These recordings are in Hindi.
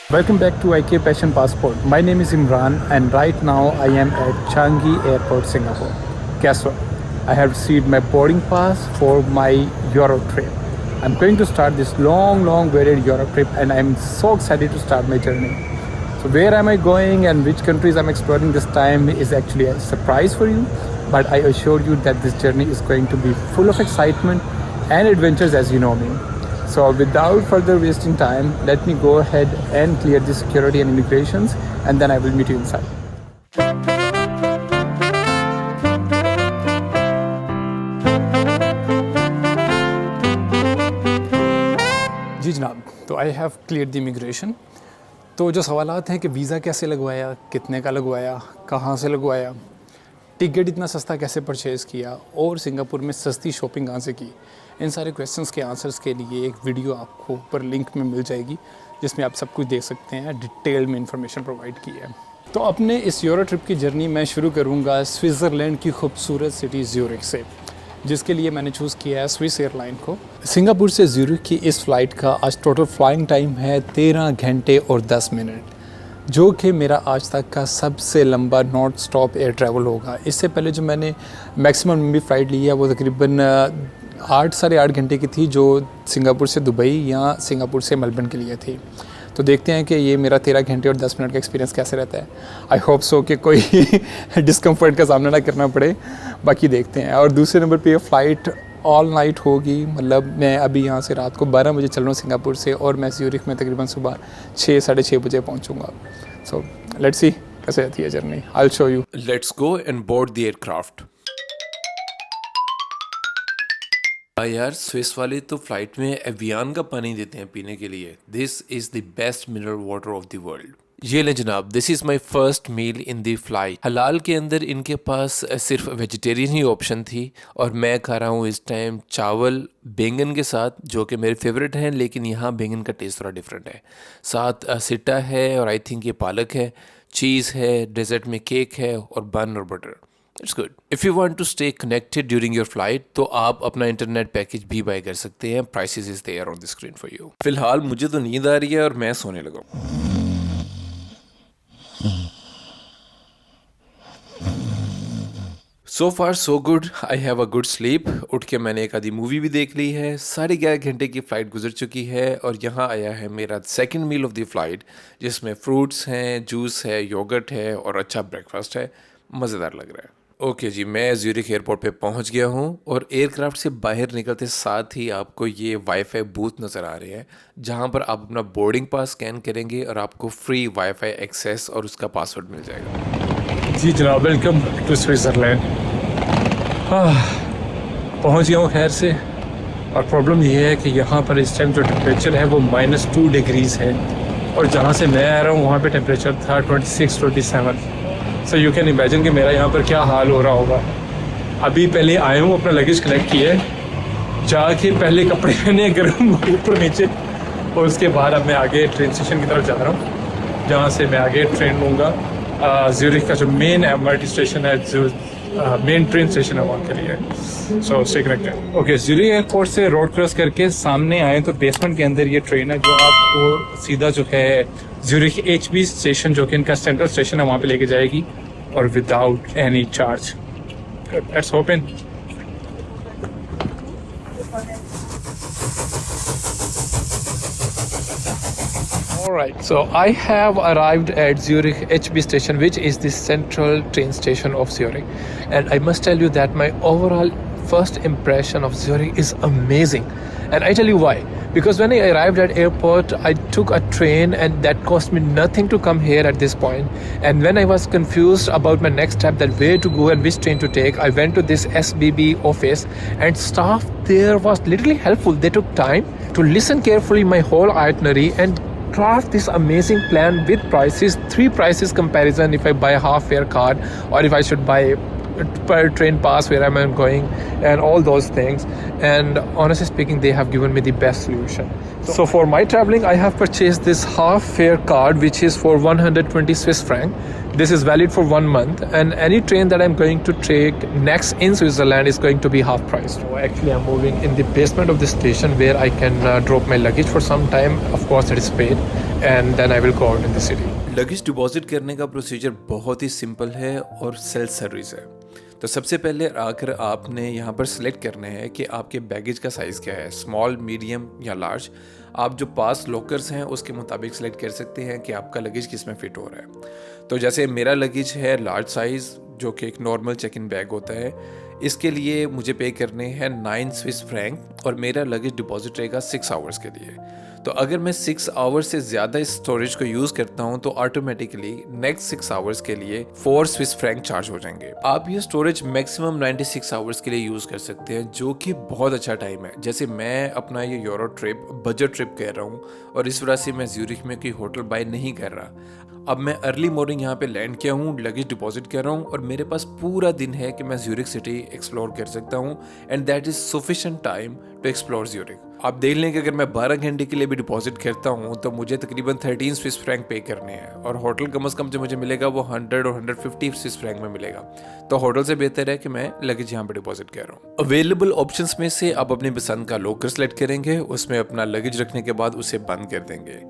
Welcome back to IK Passion Passport. My name is Imran and right now I am at Changi Airport, Singapore. Guess what? I have received my boarding pass for my Europe trip. I'm going to start this long awaited Europe trip and I'm so excited to start my journey. So where am I going and which countries I'm exploring this time is actually a surprise for you. But I assure you that this journey is going to be full of excitement and adventures as you know me. So without further wasting time, let me go ahead and clear the security and immigrations and then I will meet you inside. जी जनाब, तो I have clear the immigration. तो जो सवालात हैं कि वीज़ा कैसे लगवाया, कितने का लगवाया, कहाँ से लगवाया, टिकट इतना सस्ता कैसे परचेज़ किया और सिंगापुर में सस्ती शॉपिंग कहाँ से की, इन सारे क्वेश्चंस के आंसर्स के लिए एक वीडियो आपको ऊपर लिंक में मिल जाएगी जिसमें आप सब कुछ देख सकते हैं। डिटेल में इंफॉर्मेशन प्रोवाइड की है। तो अपने इस यूरो ट्रिप की जर्नी मैं शुरू करूँगा स्विट्ज़रलैंड की खूबसूरत सिटी ज्यूरिख से, जिसके लिए मैंने चूज़ किया है स्विस एयरलाइन को। सिंगापुर से ज्यूरिख की इस फ़्लाइट का आज टोटल फ्लाइंग टाइम है 13 घंटे और 10 मिनट, जो कि मेरा आज तक का सबसे लंबा नॉन स्टॉप एयर ट्रैवल होगा। इससे पहले जो मैंने मैक्सिमम लंबी फ़्लाइट ली है वो तकरीबन 8-8.5 घंटे की थी, जो सिंगापुर से दुबई या सिंगापुर से मेलबर्न के लिए थी। तो देखते हैं कि ये मेरा 13 घंटे और 10 मिनट का एक्सपीरियंस कैसे रहता है। आई होप सो कि कोई डिस्कम्फर्ट का सामना ना करना पड़े, बाकी देखते हैं। और दूसरे नंबर पे ये फ़्लाइट ऑल नाइट होगी, मतलब मैं अभी यहाँ से रात को 12 बजे चल रहा हूँ सिंगापुर से और मैं ज्यूरिख में तकरीबन सुबह 6-6:30 बजे पहुँचूँगा। सो लेट्स सी कैसे रहती है journey. I will show you. Let's go and board the aircraft. यार स्विस वाले तो फ्लाइट में एवियन का पानी देते हैं पीने के लिए। This is the best mineral water of the world. ये ले जनाब, this is my first meal in the flight. हलाल के अंदर इनके पास सिर्फ वेजिटेरियन ही ऑप्शन थी और मैं खा रहा हूँ इस टाइम चावल बैंगन के साथ, जो कि मेरे फेवरेट हैं, लेकिन यहाँ बैंगन का टेस्ट थोड़ा डिफरेंट है। साथ सिट्टा है और आई थिंक ये पालक है, चीज़ है, डेजर्ट में केक है और बन और butter. It's good. If you want to stay connected during your flight तो आप अपना इंटरनेट पैकेज भी बाय कर सकते हैं। Prices is there on the screen for you. फिलहाल मुझे तो नींद आ रही है और मैं सोने लगा। So far so good, I have a good sleep. उठ के मैंने एक आधी मूवी भी देख ली है। 11.5 घंटे की फ़्लाइट गुजर चुकी है और यहाँ आया है मेरा second meal of the flight, जिसमें फ्रूट्स हैं, जूस है, योगर्ट है और अच्छा ब्रेकफास्ट है। मज़ेदार लग रहा है। ओके जी, मैं ज्यूरिख एयरपोर्ट पे पहुंच गया हूं और एयरक्राफ्ट से बाहर निकलते साथ ही आपको ये वाईफाई बूथ नज़र आ रहे हैं, जहां पर आप अपना बोर्डिंग पास स्कैन करेंगे और आपको फ्री वाईफाई एक्सेस और उसका पासवर्ड मिल जाएगा। जी जनाब, वेलकम टू स्विट्ज़रलैंड। पहुँच गया हूँ खैर से। और प्रॉब्लम ये है कि यहाँ पर इस टाइम जो टेम्परेचर है वो -2 डिग्रीज़ है और जहाँ से मैं आ रहा हूँ वहाँ पे टेम्परेचर था 26-27। सो यू कैन इमेजिन कि मेरा यहाँ पर क्या हाल हो रहा होगा। अभी पहले आया हूँ, अपना लगेज कलेक्ट किया है, जाके पहले कपड़े पहने गर्म ऊपर नीचे, और उसके बाद अब मैं आगे ट्रेन स्टेशन की तरफ जा रहा हूँ, जहाँ से मैं आगे ट्रेन लूँगा ज्यूरिख का जो मेन एमआरटी स्टेशन है, जो मेन ट्रेन स्टेशन है वहाँ के लिए। So stay connected. Okay, Zurich airport से रोड क्रॉस करके सामने आए तो बेसमेंट के अंदर ये ट्रेन है जो आपको सीधा जो है ज्यूरिख HB स्टेशन, जो कि इनका सेंट्रल स्टेशन है, वहाँ पे लेके जाएगी और without any charge. Let's hope in. Alright, so I have arrived at Zurich HB station, which is the central train station of Zurich, and I must tell you that my overall first impression of Zurich is amazing, and I tell you why. Because when I arrived at airport, I took a train and that cost me nothing to come here at this point. And when I was confused about my next step, that where to go and which train to take, I went to this SBB office and staff there was literally helpful. They took time to listen carefully my whole itinerary and craft this amazing plan with prices, 3 prices comparison if I buy a half fare card or if I should buy per train pass where I'm going and all those things, and honestly speaking they have given me the best solution. So for my traveling I have purchased this half fare card which is for 120 Swiss franc. This is valid for 1 month, and any train that I'm going to take next in Switzerland is going to be half price. So actually I'm moving in the basement of the station where I can drop my luggage for some time. Of course it is paid, and then I will go out in the city. Luggage deposit करने का प्रोसीजर बहुत ही सिंपल है और सेल्फ सर्विस है। तो सबसे पहले आकर आपने यहाँ पर सिलेक्ट करना है कि आपके बैगेज का साइज़ क्या है, स्मॉल, मीडियम या लार्ज। आप जो पास लॉकर्स हैं उसके मुताबिक सिलेक्ट कर सकते हैं कि आपका लगेज किस में फ़िट हो रहा है। तो जैसे मेरा लगेज है लार्ज साइज़, जो कि एक नॉर्मल चेक इन बैग होता है। इसके लिए मुझे पे करने हैं 9 स्विस फ्रैंक और मेरा लगेज डिपॉजिट रहेगा 6 आवर्स के लिए। तो अगर मैं 6 आवर्स से ज़्यादा इस स्टोरेज को यूज़ करता हूँ तो ऑटोमेटिकली नेक्स्ट 6 आवर्स के लिए 4 स्विस फ्रैंक चार्ज हो जाएंगे। आप ये स्टोरेज मैक्सिमम 96 आवर्स के लिए यूज़ कर सकते हैं, जो कि बहुत अच्छा टाइम है। जैसे मैं अपना ये यूरो ट्रिप बजट ट्रिप कर रहा हूँ और इस वजह से मैं ज्यूरिख में कोई होटल बाय नहीं कर रहा। अब मैं अर्ली मॉर्निंग यहाँ पे लैंड किया हूँ, लगेज डिपॉजिट कर रहा हूँ और मेरे पास पूरा दिन है कि मैं ज्यूरिख सिटी एक्सप्लोर कर सकता हूँ, and that is sufficient time to explore Zurich. आप देख लें कि अगर मैं 12 घंटे के लिए भी डिपॉजिट करता हूँ तो मुझे तकरीबन 13 स्विस फ्रैंक पे करने हैं, और होटल कम से कम जो मुझे मिलेगा वो 100 और 150 स्विस फ्रैंक में मिलेगा। तो होटल से बेहतर है कि मैं लगेज यहाँ पे डिपॉजिट कर रहा हूँ। अवेलेबल ऑप्शंस में से आप अपनी पसंद का लॉकर सेलेक्ट करेंगे, उसमें अपना लगेज रखने के बाद उसे बंद कर देंगे।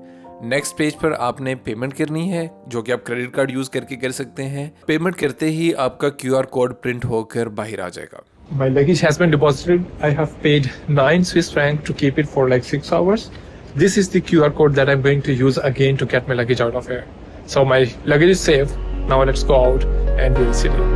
नेक्स्ट पेज पर आपने पेमेंट करनी है, जो कि आप क्रेडिट कार्ड यूज करके कर सकते हैं। पेमेंट करते ही आपका QR कोड प्रिंट होकर बाहर आ जाएगा। My luggage has been deposited. I have paid 9 Swiss franc to keep it for like 6 hours. This is the QR code that I'm going to use again to get my luggage out of here. So my luggage is safe. Now let's go out and do the city.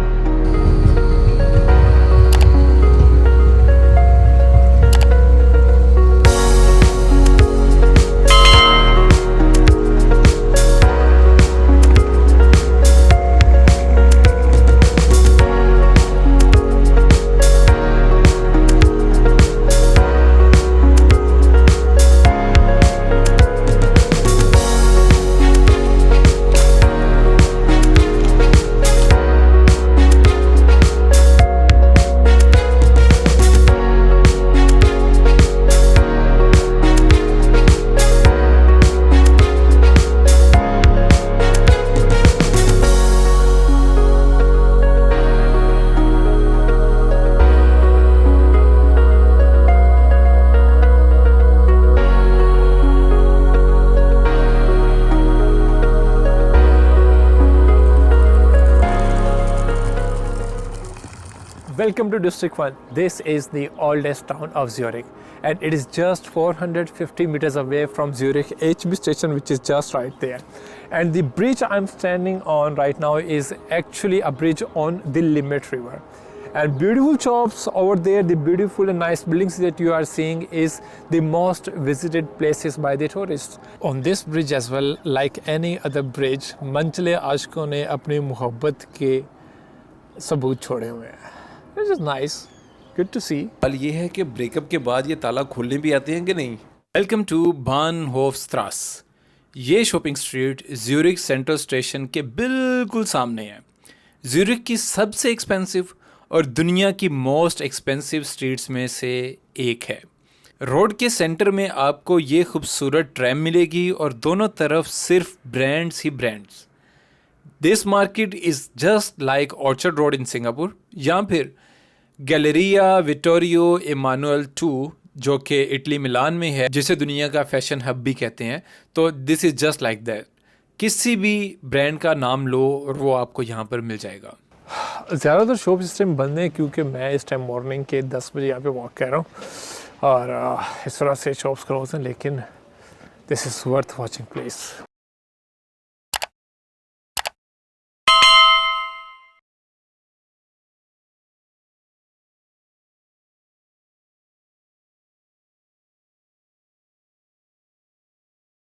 Welcome to District 1. This is the oldest town of Zurich, and it is just 450 meters away from Zurich HB station, which is just right there. And the bridge I'm standing on right now is actually a bridge on the Limmat River. And beautiful shops over there, the beautiful and nice buildings that you are seeing is the most visited places by the tourists. On this bridge as well, like any other bridge, मंचले आशिकों ने अपनी मोहब्बत के सबूत छोड़े हुए हैं। This is nice. Good to see. सवाल ये है कि ब्रेकअप के बाद ये ताला खोलने भी आते हैं कि नहीं। Welcome to Bahnhofstrasse. ये shopping street Zurich central station के बिल्कुल सामने है। ज्यूरिख की सबसे एक्सपेंसिव और दुनिया की मोस्ट एक्सपेंसिव स्ट्रीट्स में से एक है। रोड के सेंटर में आपको ये खूबसूरत ट्रैम मिलेगी और दोनों तरफ सिर्फ brands he brands. This market is just like orchard road in Singapore, या फिर गैलरिया विटोरियो इमानुएल 2 जो कि इटली मिलान में है, जिसे दुनिया का फैशन हब भी कहते हैं। तो this is just like that. किसी भी ब्रांड का नाम लो और वो आपको यहाँ पर मिल जाएगा। ज़्यादातर शॉप इस टाइम बंद हैं क्योंकि मैं इस टाइम मॉर्निंग के 10 बजे यहाँ पे वॉक कर रहा हूँ और इस तरह से शॉप्स क्लोज हैं, लेकिन this is worth watching place.